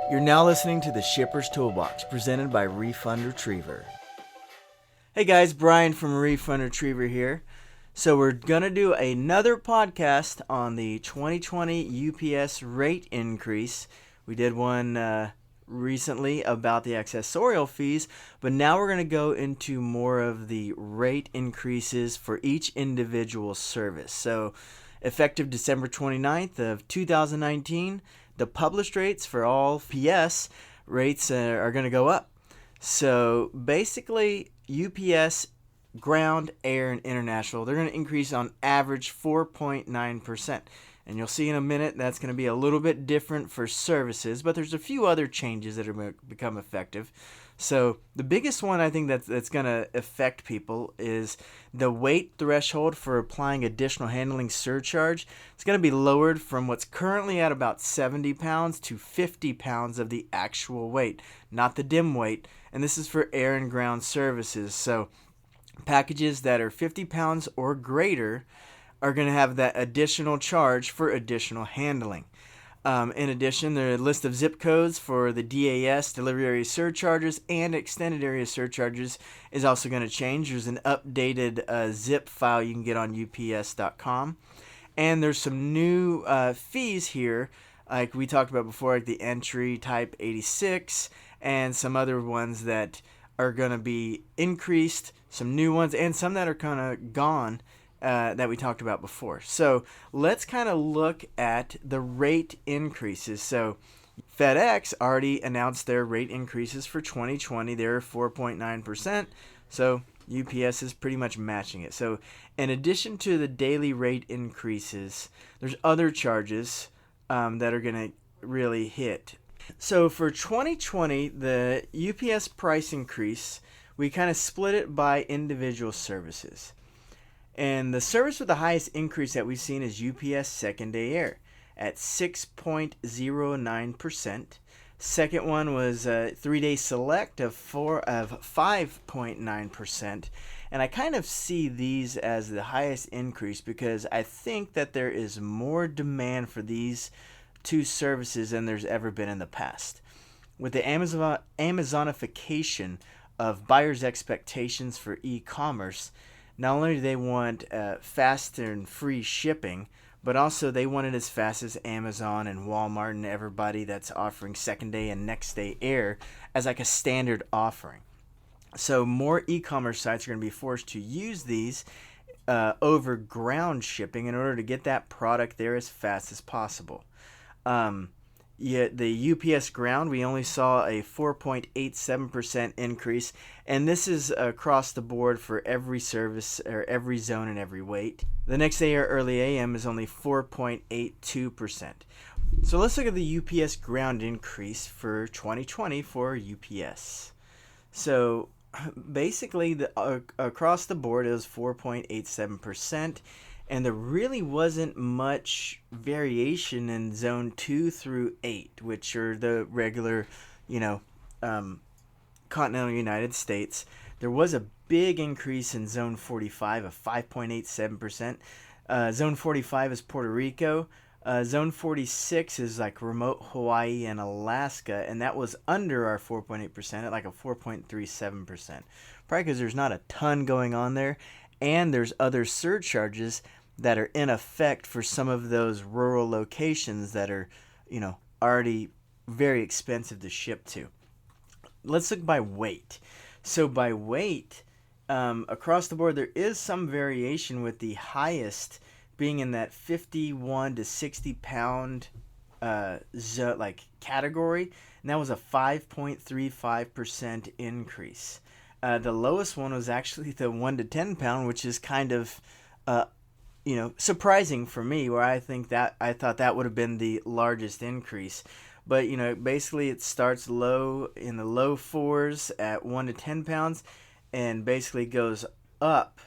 You're now listening to the Shipper's Toolbox, presented by Refund Retriever. Hey guys, Brian from Refund Retriever here. So we're going to do another podcast on the 2020 UPS rate increase. We did one recently about the accessorial fees, but now we're going to go into more of the rate increases for each individual service. So effective December 29th of 2019, the published rates for all PS rates are going to go up. So basically, UPS, ground, air, and international, they're going to increase on average 4.9%. And you'll see in a minute that's going to be a little bit different for services, but there's a few other changes that are going to become effective. So the biggest one I think that's going to affect people is the weight threshold for applying additional handling surcharge. It's going to be lowered from what's currently at about 70 pounds to 50 pounds of the actual weight, not the dim weight. And this is for air and ground services. So packages that are 50 pounds or greater are going to have that additional charge for additional handling. In addition, the list of zip codes for the DAS, delivery area surcharges, and extended area surcharges is also going to change. There's an updated zip file you can get on ups.com. And there's some new fees here, like we talked about before, like the entry type 86, and some other ones that are going to be increased, some new ones, and some that are kind of gone. That we talked about before. So let's kind of look at the rate increases. So FedEx already announced their rate increases for 2020. They're 4.9%. So UPS is pretty much matching it. So in addition to the daily rate increases, there's other charges that are going to really hit. So for 2020, the UPS price increase, we kind of split it by individual services. And the service with the highest increase that we've seen is UPS Second Day Air at 6.09%. Second one was 3-Day Select of 5.9%. And I kind of see these as the highest increase because I think that there is more demand for these two services than there's ever been in the past. With the Amazonification of buyers' expectations for e-commerce, not only do they want faster and free shipping, but also they want it as fast as Amazon and Walmart and everybody that's offering second day and next day air as like a standard offering. So more e-commerce sites are going to be forced to use these over ground shipping in order to get that product there as fast as possible. Yet the UPS ground, we only saw a 4.87% increase, and this is across the board for every service or every zone and every weight. The next day or early AM is only 4.82%. So let's look at the UPS ground increase for 2020 for UPS. So basically, across the board, it was 4.87%. And there really wasn't much variation in zone 2 through 8, which are the regular, continental United States. There was a big increase in zone 45 of 5.87%. Zone 45 is Puerto Rico. Zone 46 is like remote Hawaii and Alaska, and that was under our 4.8% at like a 4.37%. Probably because there's not a ton going on there, and there's other surcharges that are in effect for some of those rural locations that are, already very expensive to ship to. Let's look by weight. So by weight, across the board, there is some variation with the highest being in that 51 to 60 pound category, and that was a 5.35% increase. The lowest one was actually the 1 to 10 pound, which is kind of surprising for me, where I thought that would have been the largest increase. But, basically it starts low in the low 4s at 1 to 10 pounds and basically goes up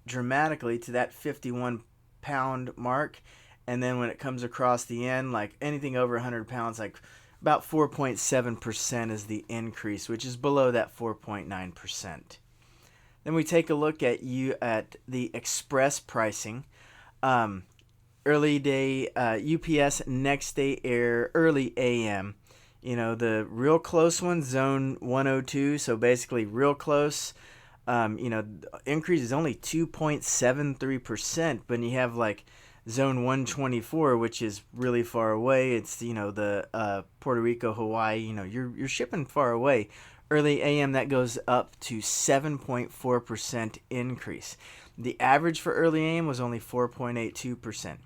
dramatically to that 51 pound mark. And then when it comes across the end, like anything over 100 pounds, like about 4.7% is the increase, which is below that 4.9%. Then we take a look at the express pricing. Early day UPS, next day air, early AM. The real close one, zone 102, so basically real close. Increase is only 2.73%, but you have like zone 124, which is really far away. It's the Puerto Rico, Hawaii. You're shipping far away. Early AM, that goes up to 7.4% increase. The average for early AM was only 4.82%.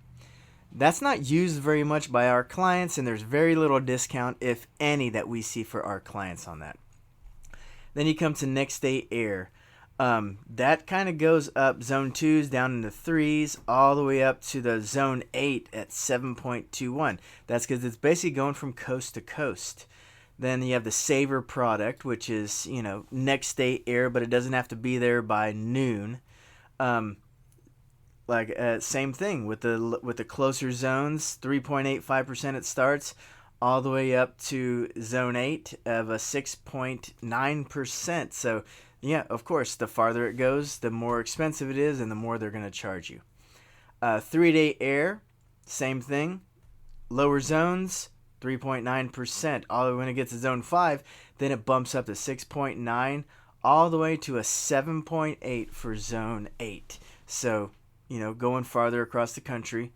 That's not used very much by our clients, and there's very little discount, if any, that we see for our clients on that. Then you come to next day air. That kind of goes up. Zone 2's down in the 3s, all the way up to the zone 8 at 7.21. That's because it's basically going from coast to coast. Then you have the Saver product, which is, next day air, but it doesn't have to be there by noon. Same thing with the closer zones, 3.85% it starts, all the way up to zone 8 of a 6.9%. So, yeah, of course, the farther it goes, the more expensive it is and the more they're going to charge you. 3-day air, same thing. Lower zones, 3.9%. All the way when it gets to zone 5, then it bumps up to 6.9, all the way to a 7.8 for zone 8. So, going farther across the country,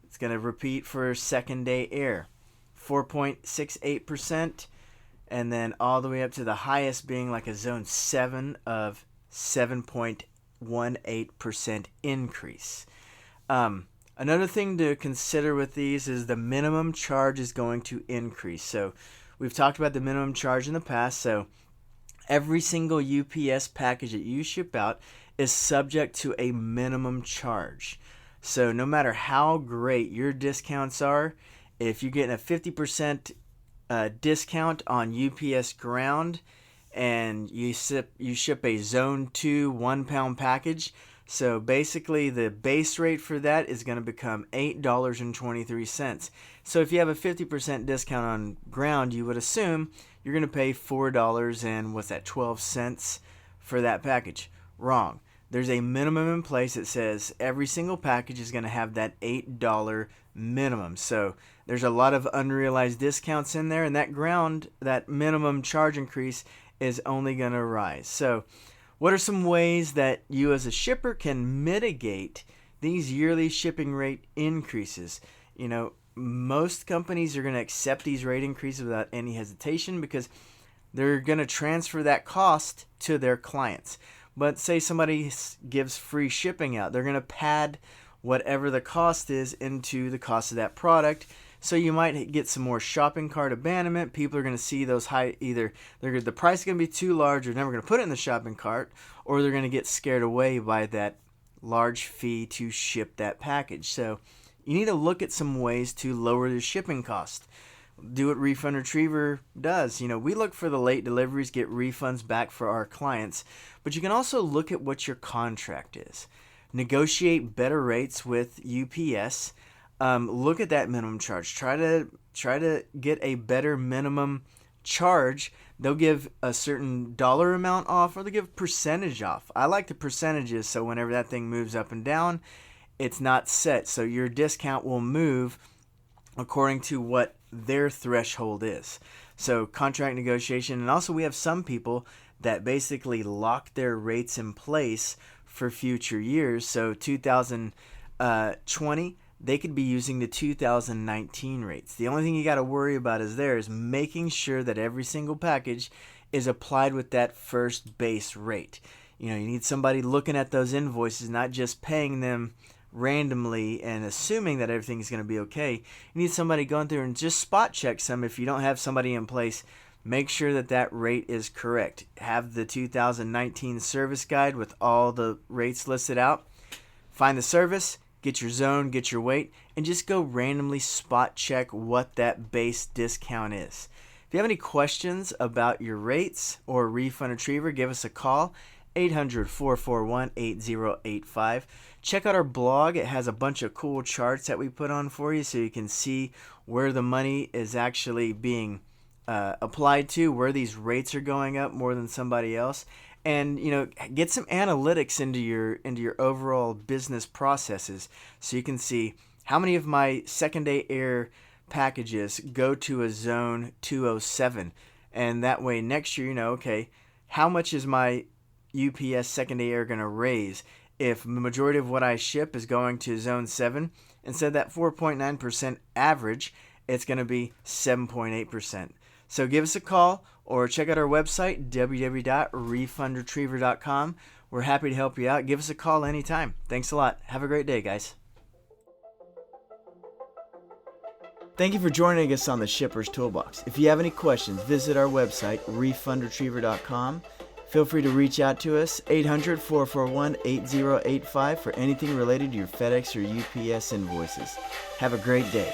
it's going to repeat for second day air. 4.68%, and then all the way up to the highest being like a zone 7 of 7.18% increase. Another thing to consider with these is the minimum charge is going to increase. So we've talked about the minimum charge in the past. So every single UPS package that you ship out is subject to a minimum charge. So no matter how great your discounts are, if you're getting a 50% discount on UPS ground and you ship a zone 2 1-pound package, so basically the base rate for that is going to become $8.23. So if you have a 50% discount on ground, you would assume you're going to pay $4.12 for that package. Wrong. There's a minimum in place that says every single package is going to have that $8 minimum. So there's a lot of unrealized discounts in there, and that minimum charge increase is only going to rise. So what are some ways that you as a shipper can mitigate these yearly shipping rate increases? Most companies are going to accept these rate increases without any hesitation because they're going to transfer that cost to their clients. But say somebody gives free shipping out, they're going to pad whatever the cost is into the cost of that product. So you might get some more shopping cart abandonment. People are going to see those high, either the price is going to be too large, or never going to put it in the shopping cart, or they're going to get scared away by that large fee to ship that package. So you need to look at some ways to lower the shipping cost. Do what Refund Retriever does. We look for the late deliveries, get refunds back for our clients, but you can also look at what your contract is. Negotiate better rates with UPS. Look at that minimum charge. Try to get a better minimum charge. They'll give a certain dollar amount off, or they'll give percentage off. I like the percentages, so whenever that thing moves up and down, it's not set. So your discount will move according to what their threshold is. So contract negotiation, and also we have some people that basically lock their rates in place for future years. So 2020, they could be using the 2019 rates. The only thing you got to worry about is making sure that every single package is applied with that first base rate. You need somebody looking at those invoices, not just paying them randomly and assuming that everything's going to be okay. You need somebody going through and just spot check some. If you don't have somebody in place, make sure that rate is correct. Have the 2019 service guide with all the rates listed out. Find the service, get your zone, get your weight, and just go randomly spot check what that base discount is. If you have any questions about your rates or Refund Retriever, give us a call, 800-441-8085. Check out our blog. It has a bunch of cool charts that we put on for you so you can see where the money is actually being applied to, where these rates are going up more than somebody else. And get some analytics into your overall business processes so you can see how many of my second day air packages go to a zone 207. And that way next year, okay, how much is my UPS second-day air going to raise if the majority of what I ship is going to zone 7? Instead of that 4.9% average, it's going to be 7.8%. So give us a call or check out our website, www.refundretriever.com. We're happy to help you out. Give us a call anytime. Thanks a lot. Have a great day, guys. Thank you for joining us on the Shipper's Toolbox. If you have any questions, visit our website, refundretriever.com. Feel free to reach out to us, 800-441-8085, for anything related to your FedEx or UPS invoices. Have a great day.